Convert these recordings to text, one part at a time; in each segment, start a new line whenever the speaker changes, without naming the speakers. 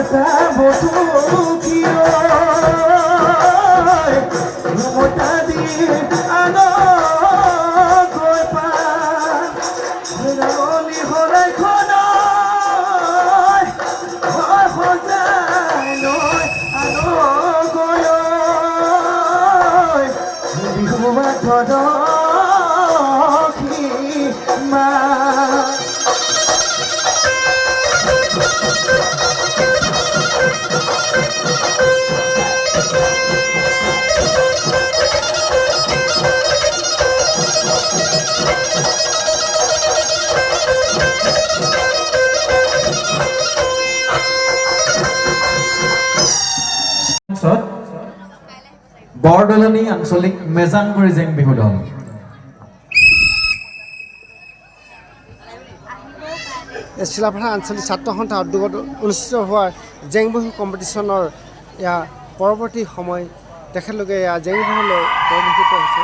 কথা বধুকি ঘুমতা দি আন গৈ পালি হৰাই খন সজাই লৈ আন গৈ বিহু মাথ মা বৰদলনি আঞ্চলিক মেজাংগুৰি জেং বিহু দল
চিলাপাথা আঞ্চলিক ছাত্ৰ সন্থা উদ্যোগত অনুষ্ঠিত হোৱা জেং বিহু কম্পিটিশ্যনৰ পৰৱৰ্তী সময় তেখেতলোকে জেং বিহুলৈ পৰিৱেশিত হৈছে।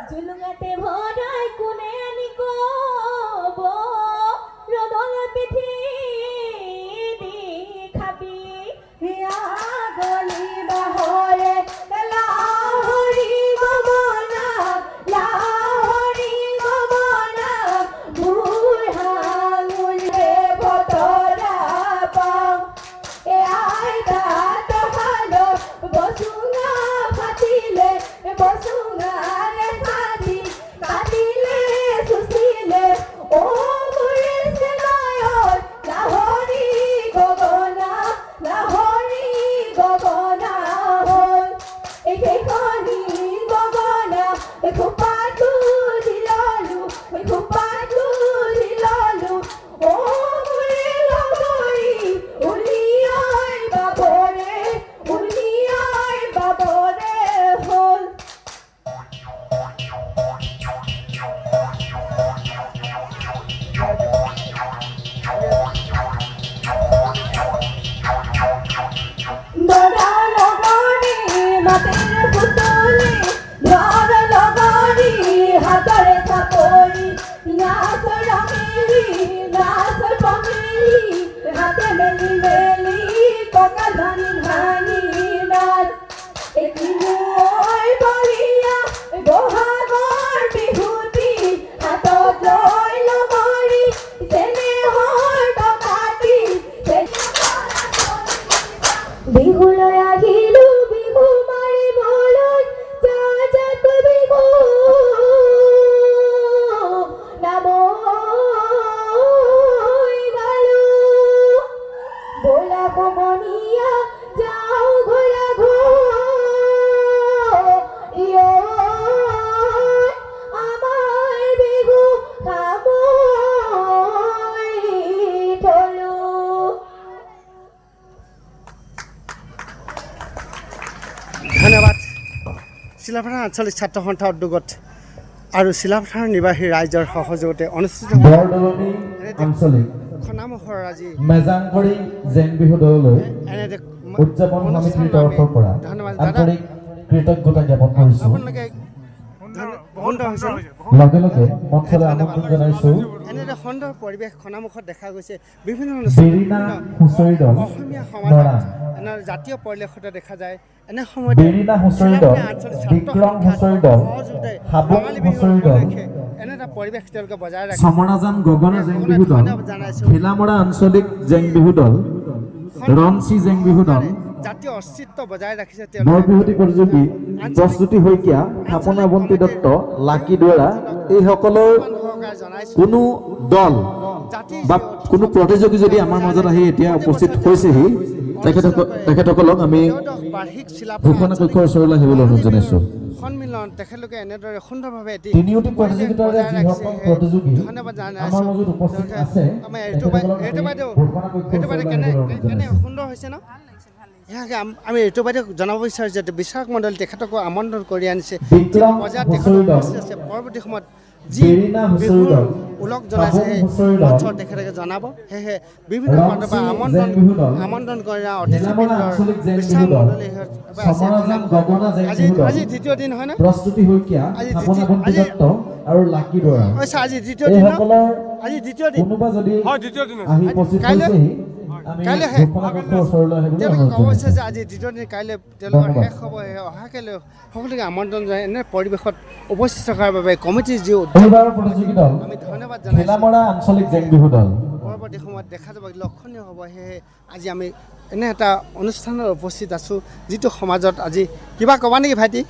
জুলুঙাতে ভৰাই কোনে আনি কব ৰদল পিঠি দি খাবি গলি বাহৰে লাহৰি গমনা বুঢ়া মুলে বতৰা পাওঁ এ আইতা তহাল বসুঙা ফাটিলে বসুঙাৰে পুতলি ধৰ লগৰী হাতৰে চাপৰি নাচ ৰঙেলি নাচ পঙেলি হাতে মেলি মেলি কঁকাল ভাঙি ভাঙি নাচ এদিনৈ বলিয়া বহাগৰ বিহুটি হাতত লৈ লগৰী চেনেহৰ টকাটি বিহুলৈ আহিলো বিহু মাৰিবলৈ যাক বিহু নামৈ গালো বলা কমনীয়া যাওঁ ঘূৰা আমাৰ বিহু সামৰি থলো।
ধন্যবাদ। চিলাপথাৰ আঞ্চলিক ছাত্ৰ সন্থা উদ্যোগত আৰু চিলাপথাৰ নিবাসী ৰাইজৰ সহযোগতে অনুষ্ঠিত
বৰদলনি আঞ্চলিক
খনামুখৰ আজি
মেজাংকৰি জেং বিহু দললৈ
এনেদৰে
উদযাপন সমিতিৰ
অনুষ্ঠানটো
তৰফৰ পৰা
ধন্যবাদ দাদা।
আন্তৰিক কৃতজ্ঞতা জ্ঞাপন কৰিছোঁ।
আপোনালোকে সুন্দৰ হৈছে
লগে লগে মঞ্চলৈ আমন্ত্ৰণ জনাইছোঁ
এনেদৰে সুন্দৰ পৰিৱেশ খনামুখত দেখা গৈছে বিভিন্ন
বেৰিনা হুঁচৰি দল
অসমীয়া
নৰা,
সমাজত এনে জাতীয় পৰিলক্ষিত দেখা যায়। এনে সময়ত
বেৰিনা হুঁচৰি দল, বিক্ৰম হুঁচৰি দল, হাবুং হুঁচৰি দল,
এনে এটা পৰিৱেশ তেওঁলোকে বজাই ৰাখে।
চমৰাজান গগনা জেং বিহু দল, ঘিলামৰা আঞ্চলিক জেং বিহু দল, ৰঞ্চি জেং বিহু দল,
জাতীয় অস্তিত্ব বজাই ৰাখিছে
বৰবিহুতি প্ৰতিযোগী প্ৰস্তুতি শইকীয়া, থাপন অৱন্তী দত্ত, লাকি দুৱৰা এইসকলৰ
জনাইছো
কোনো দল বা কোনো প্ৰতিযোগী যদি আমাৰ মাজত আহি এতিয়া উপস্থিত হৈছেহি তেখেতসকলক আমি
বাৰ্ষিক
ঘোষণা কক্ষৰ ওচৰলৈ আহিবলৈ অনুৰোধ জনাইছোঁ।
সন্মিলন তেখেতলোকে এনেদৰে সুন্দৰভাৱে এটি
তিনিওটি প্ৰতিযোগিতাৰে যিসকল প্ৰতিযোগী
ধন্যবাদ
আমাৰ
জনাইছো।
মাজত উপস্থিত আছে
আমাৰ এইটো
তেখেতসকলক
বাইদেউ
ঘোষণা কক্ষৰ
এইটো বাইদেউ
ওচৰলৈ আহিবলৈ অনুৰোধ
কেনে
জনাইছোঁ।
সুন্দৰ হৈছে ন? ইয়াকে আমি এইটো বাইদেউ জনাব বিচাৰিছোঁ যে বিচাৰক মণ্ডলী তেখেতকো আমন্ত্ৰণ কৰি আনিছে
বিক্ৰম
বজাৰত
হুঁচৰি দল,
উপস্থিত আছে। পৰৱৰ্তী সময়ত যি
বেৰিনা হুঁচৰি
বিহুৰ
দল,
ওলগ জনাইছে
হাবুং
সেই
হুঁচৰি দল,
মঞ্চত তেখেতে জনাব। সেয়েহে বিভিন্ন প্ৰান্তৰ পৰা
ৰঞ্চি জেং বিহু দল,
আমন্ত্ৰণ কৰা
ঘিলামৰা আঞ্চলিক জেং
বিচাৰক
বিহু দল,
মণ্ডলী আছে।
চমৰাজান গগনা জেং বিহু দল,
আজি দ্বিতীয় দিন হয় ন?
প্ৰস্তুতি শইকীয়া,
আজি
থাপন
দ্বিতীয়-
অৱন্তী
আজি-
দত্ত আৰু লাকি দুৱৰা
হৈছে আজি দ্বিতীয় দিন ন?
এইসকলৰ
আজি দ্বিতীয় দিন
কোনোবা যদি
দ্বিতীয় দিন
আহি উপস্থিত
কাইলৈ-
হৈছেহি আমি
কাইলৈ শেষ।
ঘোষণা কক্ষৰ ওচৰলৈ আহিবলৈ
তেওঁলোকে
অনুৰোধ
ক'ব হৈছে
জনাইছোঁ।
যে আজি দ্বিতীয় দিন কাইলৈ তেওঁলোকৰ
ধন্যবাদ।
শেষ হ'ব। অহাকাইলৈ সকলোকে আমন্ত্ৰণ জনাই এনে পৰিৱেশত উপস্থিত থকাৰ বাবে কমিটিৰ যি উদ্যোগ
এইবাৰৰ প্ৰতিযোগী দল
আমি ধন্যবাদ জনাইছোঁ।
ঘিলামৰা আঞ্চলিক জেং বিহু দল
পৰৱৰ্তী সময়ত দেখা যাব লক্ষণীয় হ'ব। সেয়েহে আজি আমি এনে এটা অনুষ্ঠানত উপস্থিত আছোঁ যিটো সমাজত আজি কিবা ক'বা নেকি ভাইটি?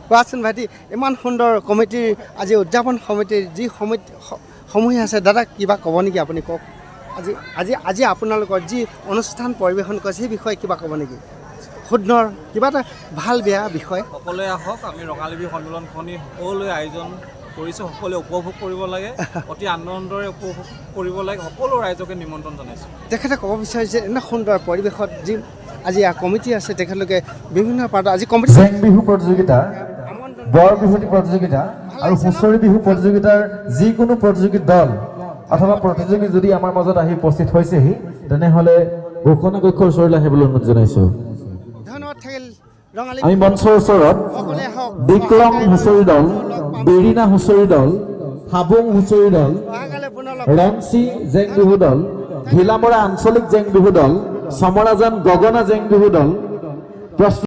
কোৱাচোন ভাইটি, ইমান সুন্দৰ কমিটিৰ আজি উদযাপন সমিতিৰ যি সমূহ আছে দাদা কিবা ক'ব নেকি? আপুনি কওক। আজি আজি আজি আপোনালোকৰ যি অনুষ্ঠান পৰিৱেশন কৰিছে সেই বিষয়ে কিবা ক'ব নেকি? সুন্দৰ কিবা এটা ভাল বেয়া বিষয়
সকলোৱে আহক। আমি ৰঙালী বিহু সন্মিলনখনি সকলোৱে আয়োজন কৰিছোঁ, সকলোৱে উপভোগ কৰিব লাগে, অতি আনন্দৰে উপভোগ কৰিব লাগে। সকলো ৰাইজকে নিমন্ত্ৰণ জনাইছোঁ।
তেখেতে ক'ব বিচাৰিছে এনে সুন্দৰ পৰিৱেশত যি আজি কমিটি আছে তেখেতলোকে বিভিন্ন পাৰ্টৰ আজি কমিটি
জেং বিহু প্ৰতিযোগিতা, বৰ বিহুতি প্ৰতিযোগিতা আৰু হুঁচৰি বিহু প্ৰতিযোগিতাৰ যিকোনো প্ৰতিযোগী দল অথবা প্ৰতিযোগী যদি আমাৰ মাজত আহি উপস্থিত হৈছেহি তেনেহ'লে ঘোষণা কক্ষৰ ওচৰলৈ আহিবলৈ অনুৰোধ জনাইছোঁ।
ধন্যবাদ থাকিল। ৰঙালী
আমি মঞ্চৰ ওচৰত
সকলোৱে আহক।
বিক্ৰম হুঁচৰি দল, বেৰিনা হুঁচৰি দল, হাবুং হুঁচৰি দল,
অহাকাইলৈ পুনৰ লগ
ৰঞ্চি জেং বিহু দল, ঘিলামৰা আঞ্চলিক জেং বিহু দল, চমৰাজান গগনা জেং বিহু দল